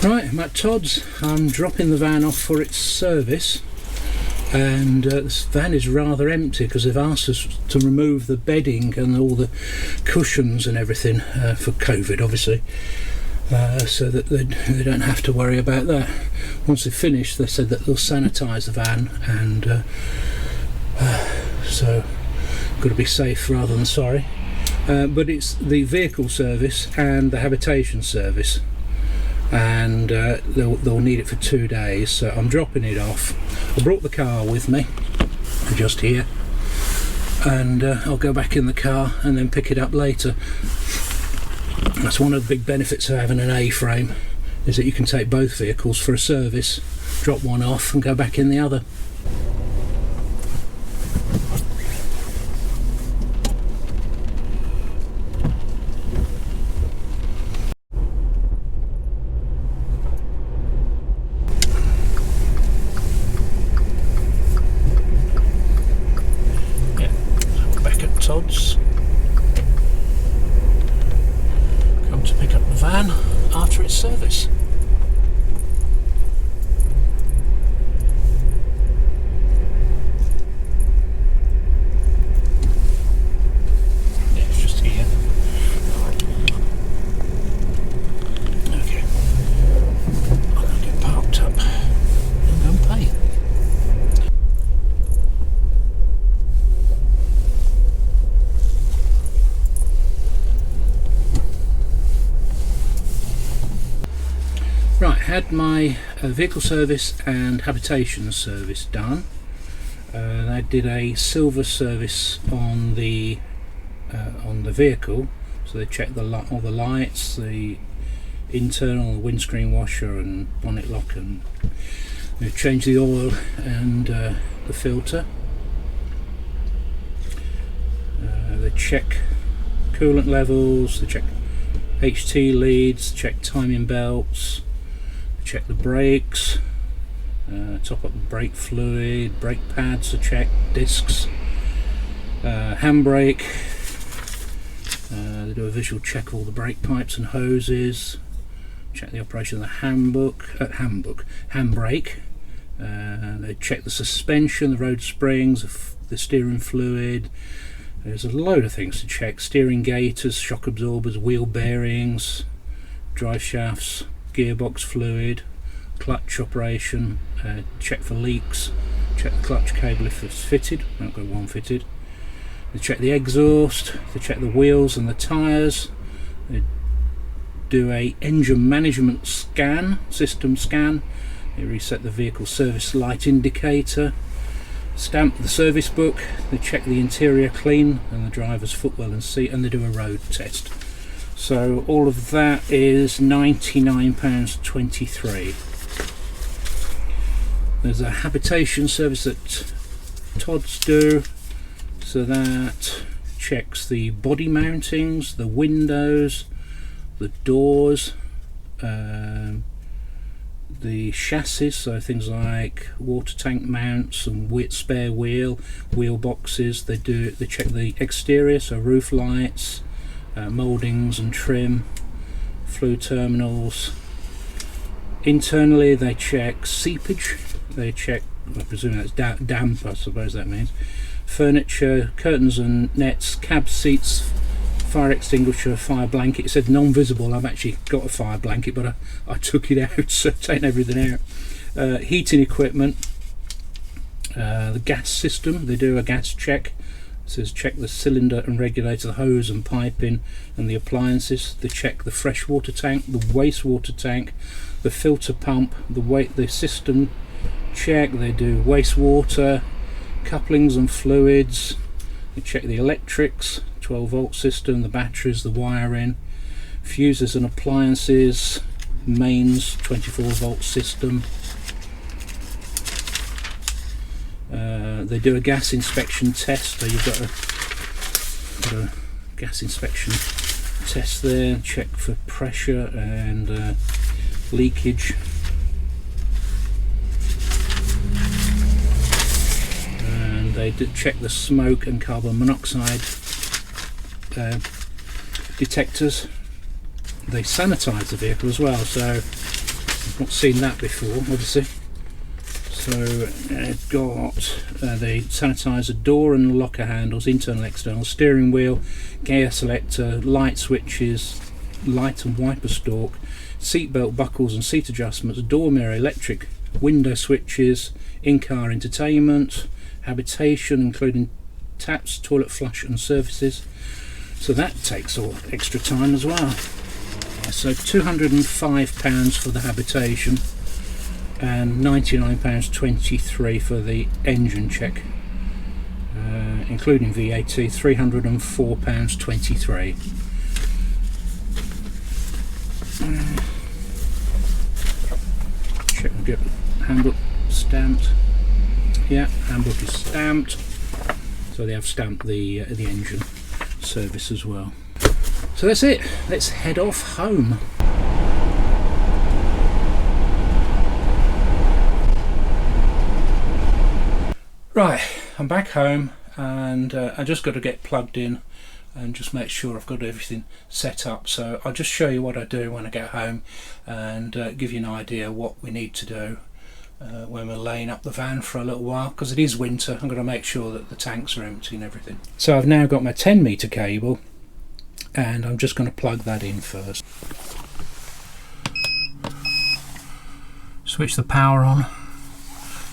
Right, I'm at Todd's. I'm dropping the van off for its service, and this van is rather empty because they've asked us to remove the bedding and all the cushions and everything for COVID, obviously, so that they don't have to worry about that. Once they've finished, they said that they'll sanitise the van, and so got to be safe rather than sorry. But it's the vehicle service and the habitation service, and they'll need it for 2 days, so I'm dropping it off. I brought the car with me, just here, and I'll go back in the car and then pick it up later. That's one of the big benefits of having an A-frame, is that you can take both vehicles for a service, drop one off and go back in the other. Todd's. Come to pick up the van after its service. Yeah, it's just here. Okay. I'm going to get parked up and go and pay. Right, had my vehicle service and habitation service done. I did a silver service on the vehicle, so they checked all the lights, the internal windscreen washer and bonnet lock, and they changed the oil and the filter. They check coolant levels, they check HT leads, check timing belts, check the brakes, top up the brake fluid, brake pads are checked, discs, handbrake. They do a visual check of all the brake pipes and hoses, check the operation of the handbrake. They check the suspension, the road springs, the steering fluid. There's a load of things to check: steering gaiters, shock absorbers, wheel bearings, drive shafts, gearbox fluid, clutch operation, check for leaks, check the clutch cable if it's fitted. I've got one fitted. They check the exhaust, they check the wheels and the tyres, they do a engine management system scan, they reset the vehicle service light indicator, stamp the service book, they check the interior clean and the driver's footwell and seat, and they do a road test. So all of that is £99.23. There's a habitation service that Todd's do, so that checks the body mountings, the windows, the doors, the chassis, so things like water tank mounts and spare wheel boxes. They check the exterior, so roof lights, mouldings and trim, flue terminals. Internally they check seepage, they check, I presume that's damp, I suppose that means, furniture, curtains and nets, cab seats, fire extinguisher, fire blanket. It said non-visible. I've actually got a fire blanket, but I took it out, so taking everything out. Heating equipment, the gas system, they do a gas check. It says check the cylinder and regulator, the hose and piping and the appliances. They check the freshwater tank, the wastewater tank, the filter pump, the system check. They do wastewater, couplings and fluids. They check the electrics, 12-volt system, the batteries, the wiring, fuses and appliances, mains, 24-volt system. They do a gas inspection test, so you've got a gas inspection test there, check for pressure and leakage. And they check the smoke and carbon monoxide detectors. They sanitize the vehicle as well, so I've not seen that before, obviously. So I've got the sanitizer door and locker handles, internal, external, steering wheel, gear selector, light switches, light and wiper stalk, seat belt buckles and seat adjustments, door mirror, electric window switches, in-car entertainment, habitation including taps, toilet flush and services. So that takes all extra time as well. So £205 for the habitation and £99.23 for the engine check, including VAT, £304.23. Check and get handbook stamped. Yeah, handbook is stamped. So they have stamped the engine service as well. So that's it. Let's head off home. Right, I'm back home and I just got to get plugged in and just make sure I've got everything set up. So I'll just show you what I do when I get home and give you an idea what we need to do when we're laying up the van for a little while, because it is winter. I'm going to make sure that the tanks are empty and everything. So I've now got my 10-metre cable and I'm just going to plug that in first. Switch the power on.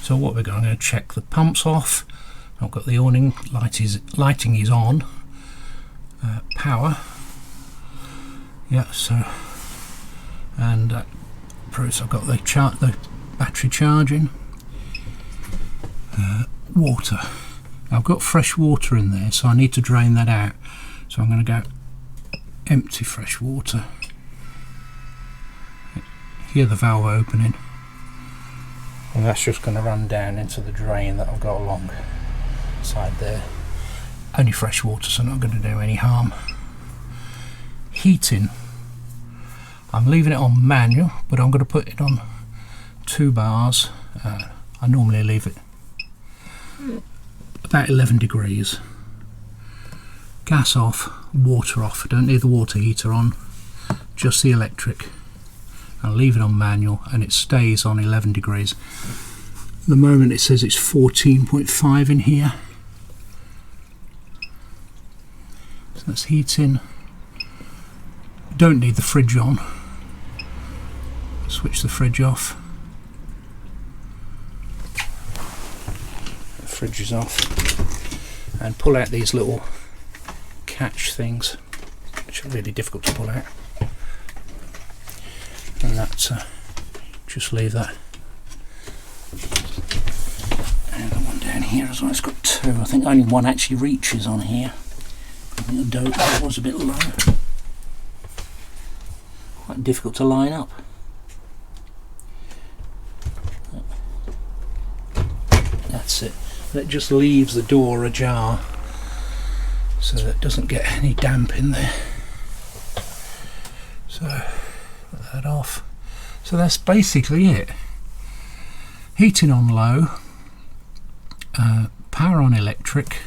So what we're going to check the pumps off. I've got the awning lighting is on. Power. Yeah, so and proves I've got the battery charging. Water. I've got fresh water in there, so I need to drain that out. So I'm going to go empty fresh water. Hear the valve opening. And that's just going to run down into the drain that I've got along the side there. Only fresh water, so not going to do any harm. Heating. I'm leaving it on manual, but I'm going to put it on 2 bars. I normally leave it about 11 degrees. Gas off, water off. I don't need the water heater on, just the electric. I'll leave it on manual and it stays on 11 degrees. At the moment it says it's 14.5 in here. So that's heating. Don't need the fridge on. Switch the fridge off. The fridge is off. And pull out these little catch things, which are really difficult to pull out. And that's just leave that. And the one down here as well. It's got 2. I think only one actually reaches on here. I think the Ducato was a bit low. Quite difficult to line up. That's it. That just leaves the door ajar, so that it doesn't get any damp in there. So put that off. So that's basically it. Heating on low, power on electric,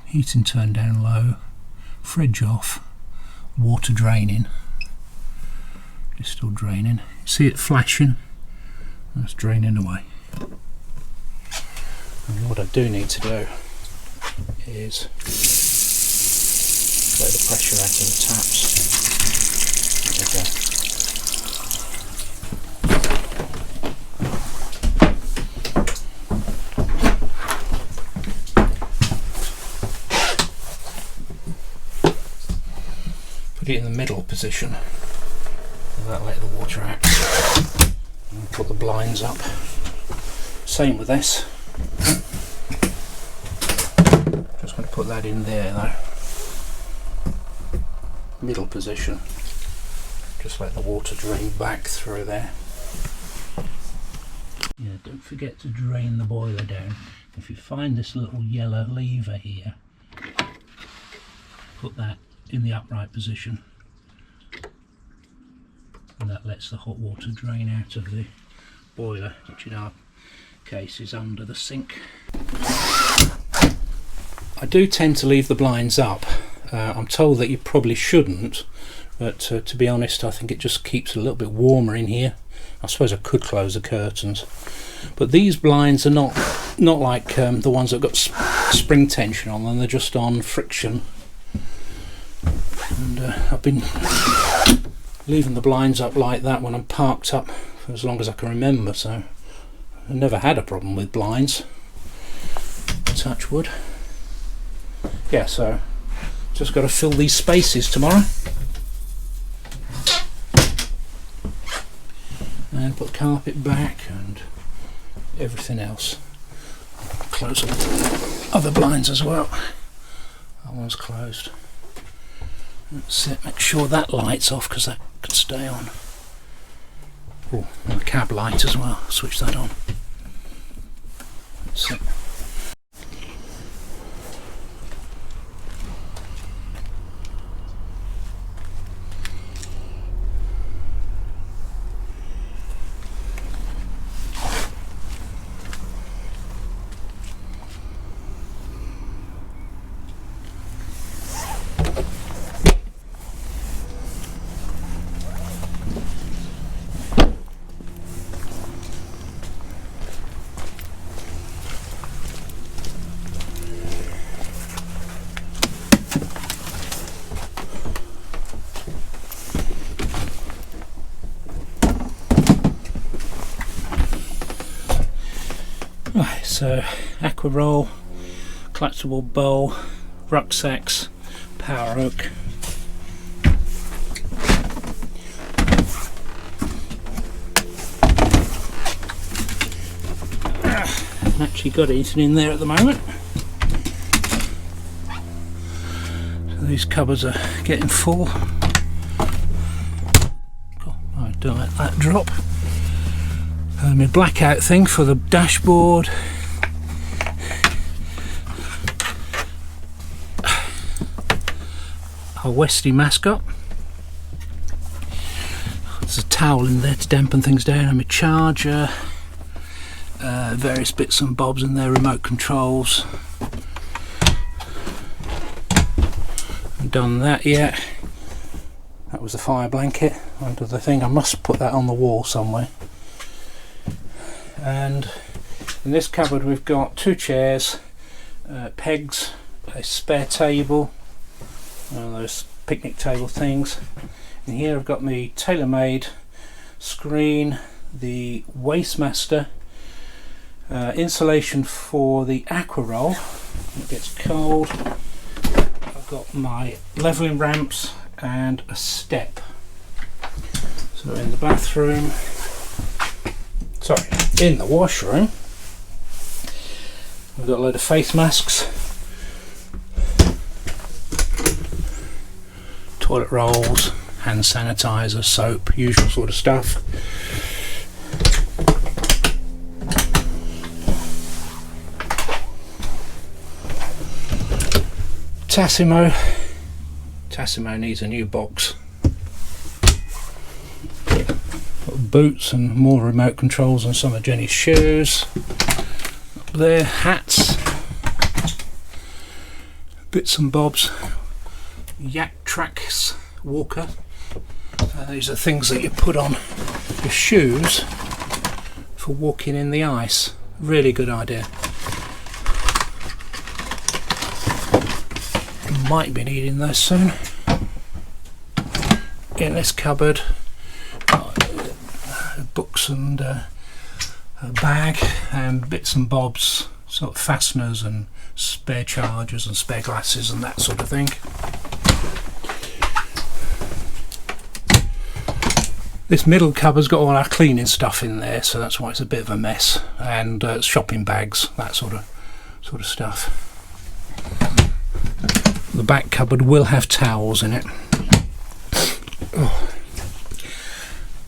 heating turned down low, fridge off, water draining. It's still draining. See it flashing? That's draining away. And what I do need to do is let the pressure out in the taps. There we go. Put it in the middle position. That'll let the water out. And put the blinds up. Same with this. Just going to put that in there though. Middle position. Just let the water drain back through there. Yeah, don't forget to drain the boiler down. If you find this little yellow lever here, put that in the upright position. And that lets the hot water drain out of the boiler, which in our case is under the sink. I do tend to leave the blinds up. I'm told that you probably shouldn't but to be honest, I think it just keeps it a little bit warmer in here. I suppose I could close the curtains, but these blinds are not like the ones that got spring tension on them. They're just on friction, and I've been leaving the blinds up like that when I'm parked up for as long as I can remember, so I've never had a problem with blinds, touch wood. Yeah, so just got to fill these spaces tomorrow and put the carpet back and everything else. Close the other blinds as well. That one's closed. That's it. Make sure that light's off because that can stay on. Oh, and the cab light as well. Switch that on. That's it. Right, so aqua roll, collapsible bowl, rucksacks, power hook. I've actually got anything in there at the moment. So these cupboards are getting full. Oh, I don't let that drop. My blackout thing for the dashboard. Our Westie mascot. There's a towel in there to dampen things down, and my charger. Various bits and bobs in there, remote controls. Haven't done that yet. That was the fire blanket under the thing. I must put that on the wall somewhere. And in this cupboard we've got 2 chairs, pegs, a spare table, one of those picnic table things. And here I've got my tailor-made screen, the Wastemaster, insulation for the aqua roll when it gets cold. I've got my levelling ramps and a step. So in the bathroom, sorry, in the washroom, we've got a load of face masks, toilet rolls, hand sanitizer, soap, usual sort of stuff. Tassimo needs a new box. Boots and more remote controls on some of Jenny's shoes. Up there, hats, bits and bobs, Yak Tracks walker. These are things that you put on your shoes for walking in the ice. Really good idea. Might be needing those soon. In this cupboard, books and a bag and bits and bobs, sort of fasteners and spare chargers and spare glasses and that sort of thing. This middle cupboard's got all our cleaning stuff in there, so that's why it's a bit of a mess, and shopping bags, that sort of stuff. The back cupboard will have towels in it. Oh.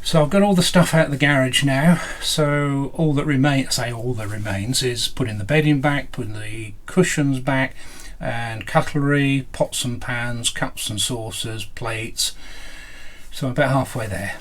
So I've got all the stuff out of the garage now, so all that remains is putting the bedding back, putting the cushions back, and cutlery, pots and pans, cups and saucers, plates. So I'm about halfway there.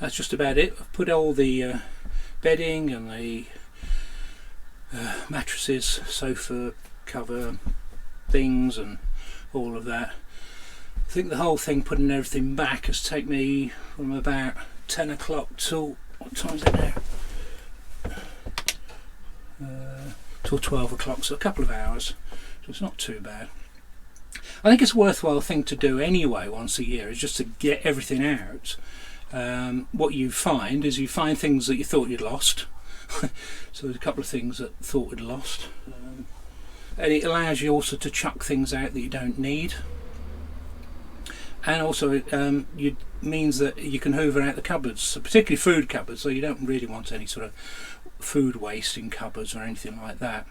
that's just about it. I've put all the bedding and the mattresses, sofa cover things and all of that. I think the whole thing, putting everything back, has taken me from about 10 o'clock till, what time is it now? Till 12 o'clock, so a couple of hours, so it's not too bad. I think it's a worthwhile thing to do anyway once a year, is just to get everything out. What you find is you find things that you thought you'd lost. So there's a couple of things that thought we'd lost, and it allows you also to chuck things out that you don't need, and also it means that you can hoover out the cupboards, so particularly food cupboards, so you don't really want any sort of food waste in cupboards or anything like that.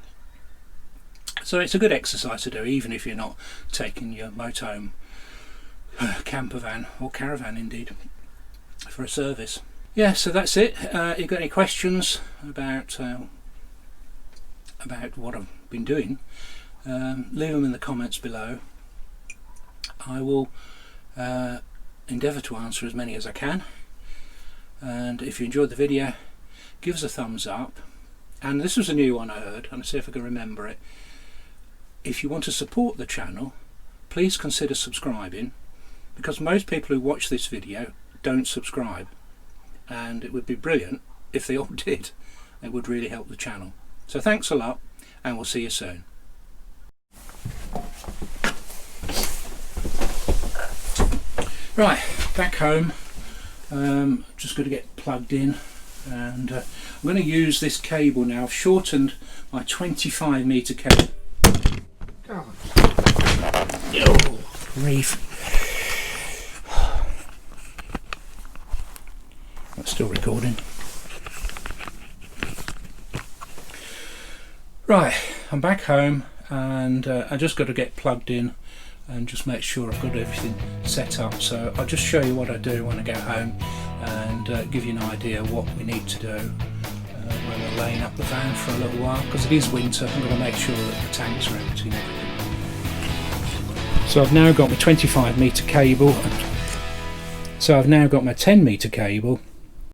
So it's a good exercise to do, even if you're not taking your motorhome, camper van or caravan indeed, for a service. Yeah, so that's it. You got any questions about what I've been doing, leave them in the comments below. I will endeavour to answer as many as I can, and if you enjoyed the video, give us a thumbs up. And this was a new one I heard, and I'll see if I can remember it. If you want to support the channel, please consider subscribing, because most people who watch this video don't subscribe, and it would be brilliant if they all did. It would really help the channel. So thanks a lot, and we'll see you soon. Right, back home. Just got to get plugged in, and I'm going to use this cable now. I've shortened my 25 metre cable. Oh, grief. That's still recording. Right, I'm back home, and I just got to get plugged in and just make sure I've got everything set up. So I'll just show you what I do when I get home, and give you an idea of what we need to do when we're laying up the van for a little while, because it is winter. I'm going to make sure that the tanks are empty and everything. So I've now got my 25 metre cable, so I've now got my 10 metre cable,